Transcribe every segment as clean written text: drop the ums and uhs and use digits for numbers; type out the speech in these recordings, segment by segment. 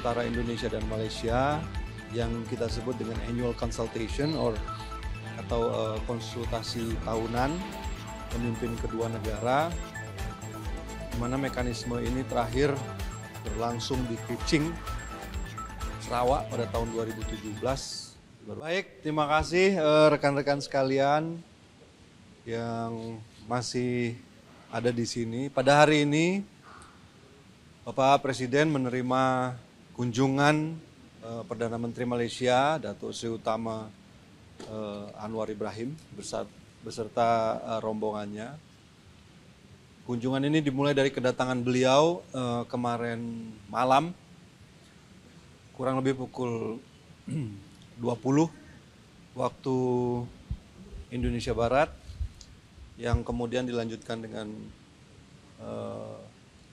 antara Indonesia dan Malaysia yang kita sebut dengan annual consultation atau konsultasi tahunan pemimpin kedua negara, di mana mekanisme ini terakhir berlangsung di Kuching, Sarawak pada tahun 2017. Baik, terima kasih rekan-rekan sekalian yang masih ada di sini. Pada hari ini Bapak Presiden menerima kunjungan Perdana Menteri Malaysia, Datuk Seri Utama Anwar Ibrahim beserta rombongannya. Kunjungan ini dimulai dari kedatangan beliau kemarin malam, kurang lebih pukul 20 waktu Indonesia Barat, yang kemudian dilanjutkan dengan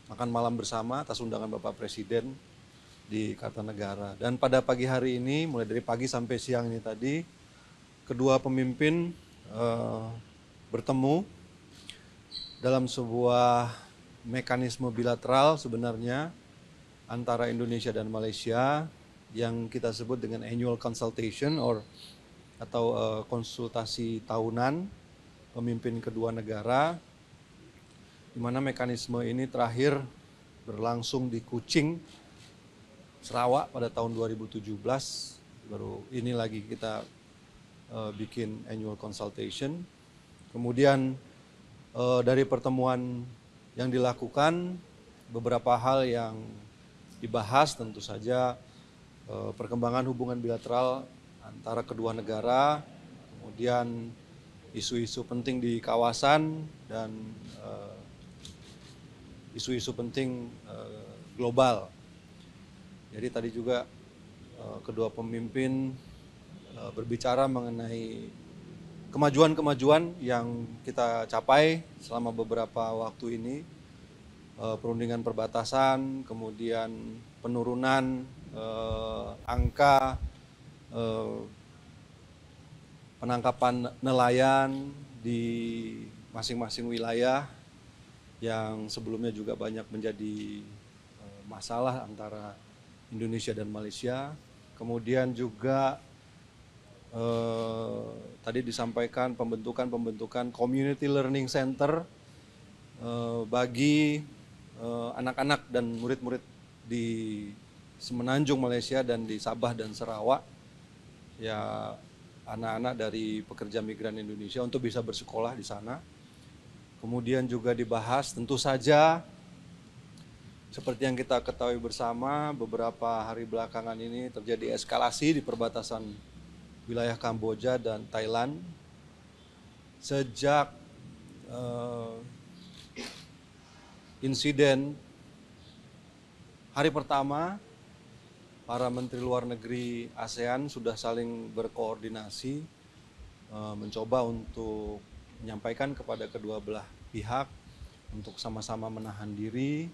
makan malam bersama atas undangan Bapak Presiden di Kartanegara. Dan pada pagi hari ini, mulai dari pagi sampai siang ini tadi, kedua pemimpin bertemu dalam sebuah mekanisme bilateral sebenarnya antara Indonesia dan Malaysia yang kita sebut dengan annual consultation atau konsultasi tahunan pemimpin kedua negara, di mana mekanisme ini terakhir berlangsung di Kuching, Sarawak pada tahun 2017. Baru ini lagi kita bikin annual consultation. Kemudian dari pertemuan yang dilakukan, beberapa hal yang dibahas tentu saja perkembangan hubungan bilateral antara kedua negara, kemudian isu-isu penting di kawasan dan isu-isu penting global. Jadi tadi juga kedua pemimpin berbicara mengenai kemajuan-kemajuan yang kita capai selama beberapa waktu ini, perundingan perbatasan, kemudian penurunan angka penangkapan nelayan di masing-masing wilayah yang sebelumnya juga banyak menjadi masalah antara Indonesia dan Malaysia. Kemudian juga tadi disampaikan pembentukan community learning center bagi anak-anak dan murid-murid di Semenanjung Malaysia dan di Sabah dan Sarawak, ya anak-anak dari pekerja migran Indonesia untuk bisa bersekolah di sana. Kemudian juga dibahas tentu saja seperti yang kita ketahui bersama, beberapa hari belakangan ini terjadi eskalasi di perbatasan wilayah Kamboja dan Thailand. Sejak insiden hari pertama, para menteri luar negeri ASEAN sudah saling berkoordinasi mencoba untuk menyampaikan kepada kedua belah pihak untuk sama-sama menahan diri,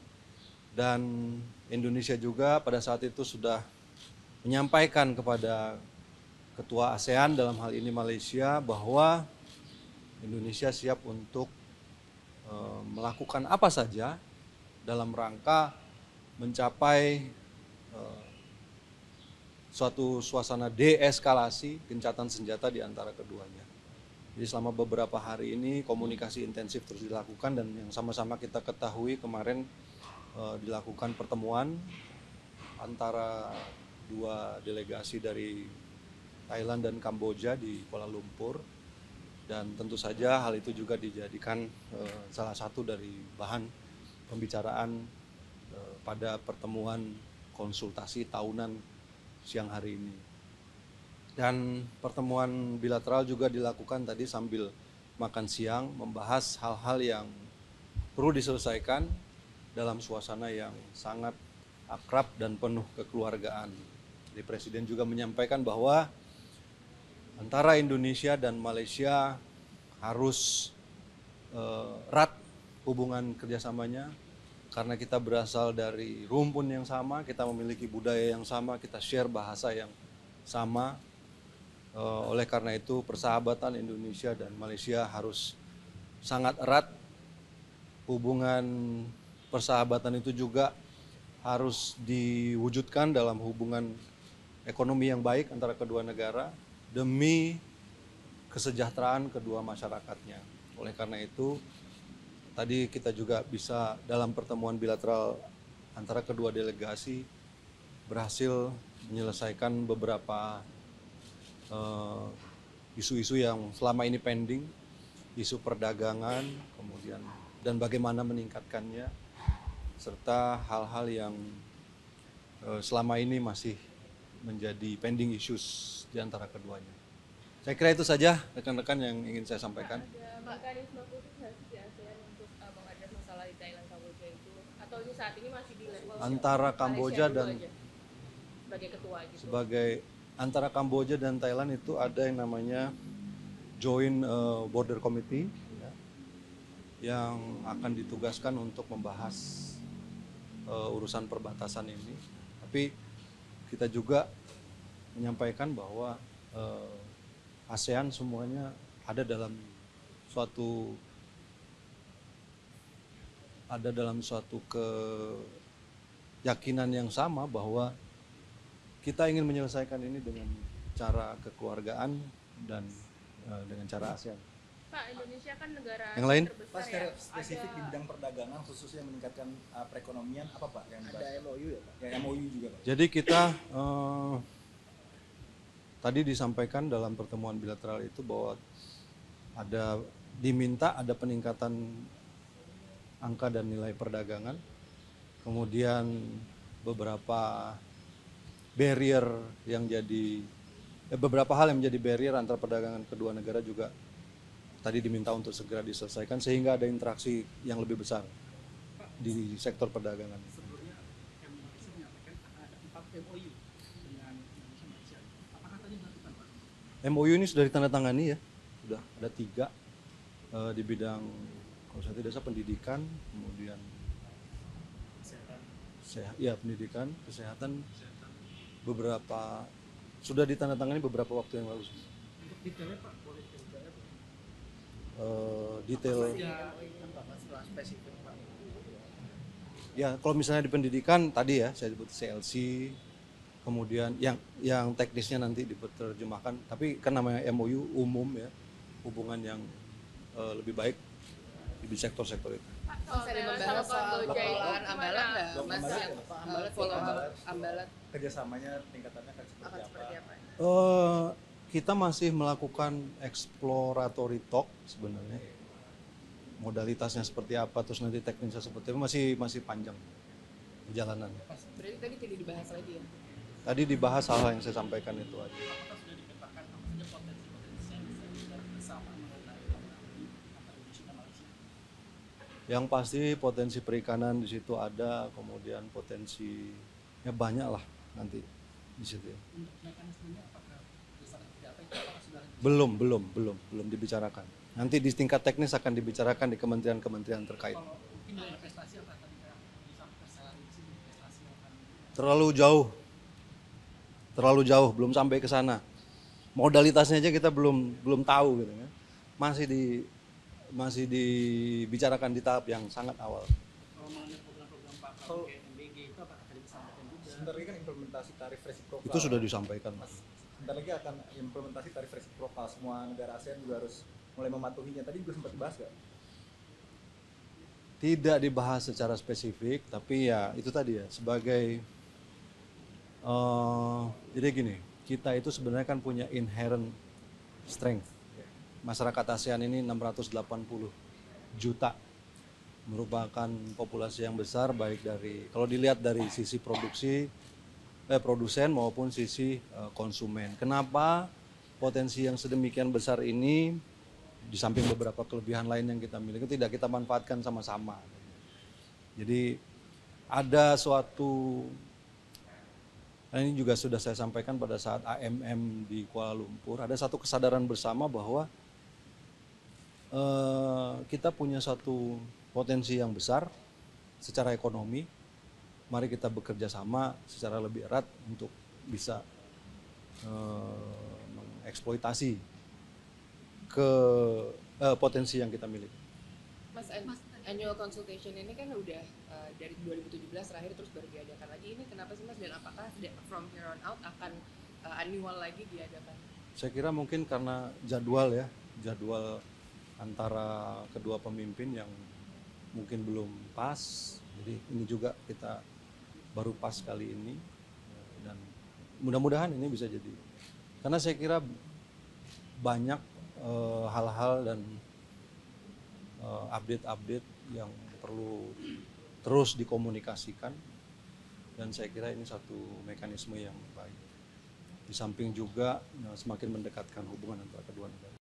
dan Indonesia juga pada saat itu sudah menyampaikan kepada ketua ASEAN dalam hal ini Malaysia bahwa Indonesia siap untuk melakukan apa saja dalam rangka mencapai suatu suasana deeskalasi gencatan senjata di antara keduanya. Jadi selama beberapa hari ini komunikasi intensif terus dilakukan, dan yang sama-sama kita ketahui kemarin dilakukan pertemuan antara dua delegasi dari Thailand dan Kamboja di Kuala Lumpur, dan tentu saja hal itu juga dijadikan salah satu dari bahan pembicaraan pada pertemuan konsultasi tahunan siang hari ini. Dan pertemuan bilateral juga dilakukan tadi sambil makan siang, membahas hal-hal yang perlu diselesaikan dalam suasana yang sangat akrab dan penuh kekeluargaan. Jadi Presiden juga menyampaikan bahwa antara Indonesia dan Malaysia harus erat hubungan kerjasamanya, karena kita berasal dari rumpun yang sama, kita memiliki budaya yang sama, kita share bahasa yang sama. Oleh karena itu persahabatan Indonesia dan Malaysia harus sangat erat. Hubungan persahabatan itu juga harus diwujudkan dalam hubungan ekonomi yang baik antara kedua negara demi kesejahteraan kedua masyarakatnya. Oleh karena itu, tadi kita juga bisa dalam pertemuan bilateral antara kedua delegasi berhasil menyelesaikan beberapa isu-isu yang selama ini pending, isu perdagangan, kemudian dan bagaimana meningkatkannya, serta hal-hal yang selama ini masih menjadi pending issues di antara keduanya. Saya kira itu saja rekan-rekan yang ingin saya sampaikan. Ada mekanisme khusus nggak sih di ASEAN untuk menghadapi masalah di Thailand Kamboja itu, atau ini saat ini masih di level Antara Kamboja dan sebagai ketua gitu? Antara Kamboja dan Thailand itu ada yang namanya Joint Border Committee ya, yang akan ditugaskan untuk membahas urusan perbatasan ini. Tapi kita juga menyampaikan bahwa ASEAN semuanya ada dalam suatu keyakinan yang sama bahwa kita ingin menyelesaikan ini dengan cara kekeluargaan dan dengan cara ASEAN. Pak, Indonesia kan negara yang lain terbesar. Pak, secara spesifik di bidang perdagangan khususnya meningkatkan perekonomian apa Pak yang dibahas? Ada MOU ya Pak? Ya, MOU juga Pak. Jadi kita tadi disampaikan dalam pertemuan bilateral itu bahwa diminta ada peningkatan angka dan nilai perdagangan, kemudian beberapa barrier yang jadi beberapa hal yang menjadi barrier antara perdagangan kedua negara juga tadi diminta untuk segera diselesaikan sehingga ada interaksi yang lebih besar di sektor perdagangan. Sebelumnya Indonesia menyampaikan ada 4 MOU dengan Indonesia Malaysia. Apakah tadi dilakukan Pak? MOU ini sudah ditandatangani ya, sudah ada 3 di bidang kalau saya tidak salah pendidikan, kemudian pendidikan, kesehatan, beberapa sudah ditandatangani beberapa waktu yang lalu. Untuk detailnya Pak, boleh detailnya Pak? Detail. Spesifik Pak. Ya, kalau misalnya di pendidikan tadi ya saya sebut CLC, kemudian yang teknisnya nanti diterjemahkan, tapi kan namanya MOU umum ya, hubungan yang lebih baik di sektor-sektor itu. Pak, masih membahas soal pengelolaan ambalan nggak? Masih yang follow ambalan Kerjasamanya tingkatannya akan akan seperti apa? Kita masih melakukan exploratory talk sebenarnya. Modalitasnya seperti apa, terus nanti teknisnya seperti apa, masih panjang perjalanannya. Berarti tadi tidak dibahas lagi ya? Tadi dibahas hal-hal yang saya sampaikan itu aja. Apakah sudah dipetakan apa saja potensi-potensi yang bisa dilakukan bersama mengenai antara Indonesia dan Malaysia? Yang pasti potensi perikanan di situ ada, kemudian potensinya banyak lah nanti di situ. Untuk mekanismenya apakah berdasarkan seperti apa itu apakah sudah Belum dibicarakan. Nanti di tingkat teknis akan dibicarakan di kementerian-kementerian terkait. kalau mungkin dari investasi apa tadi Kak disampaikan secara rinci investasi akan Terlalu jauh, belum sampai ke sana. Modalitasnya aja kita belum tahu gitu kan. Masih dibicarakan di tahap yang sangat awal. kalau mengenai program-program Pak Prabowo kayak MBG itu apakah tadi disampaikan juga? Sebentar lagi kan implementasi tarif resiprokal. Itu sudah disampaikan, Mas. Sebentar lagi akan implementasi tarif resiprokal, semua negara ASEAN juga harus mulai mematuhinya. Tadi juga sempat dibahas nggak? Tidak dibahas secara spesifik, tapi ya itu tadi ya sebagai jadi gini, kita itu sebenarnya kan punya inherent strength. Masyarakat ASEAN ini 680 juta, merupakan populasi yang besar baik dari kalau dilihat dari sisi produsen maupun sisi konsumen. Kenapa potensi yang sedemikian besar ini di samping beberapa kelebihan lain yang kita miliki tidak kita manfaatkan sama-sama. Jadi ada suatu, ini juga sudah saya sampaikan pada saat AMM di Kuala Lumpur, ada satu kesadaran bersama bahwa kita punya satu potensi yang besar secara ekonomi. Mari kita bekerja sama secara lebih erat untuk bisa mengeksploitasi potensi yang kita miliki. Mas, annual consultation ini kan udah dari 2017 terakhir terus baru diadakan lagi. Ini kenapa sih Mas, dan apakah from here on out akan annual lagi diadakan? Saya kira mungkin karena jadwal antara kedua pemimpin yang mungkin belum pas, jadi ini juga kita baru pas kali ini, dan mudah-mudahan ini bisa jadi, karena saya kira banyak hal-hal dan update-update yang perlu terus dikomunikasikan, dan saya kira ini satu mekanisme yang baik. Di samping juga semakin mendekatkan hubungan antara kedua negara.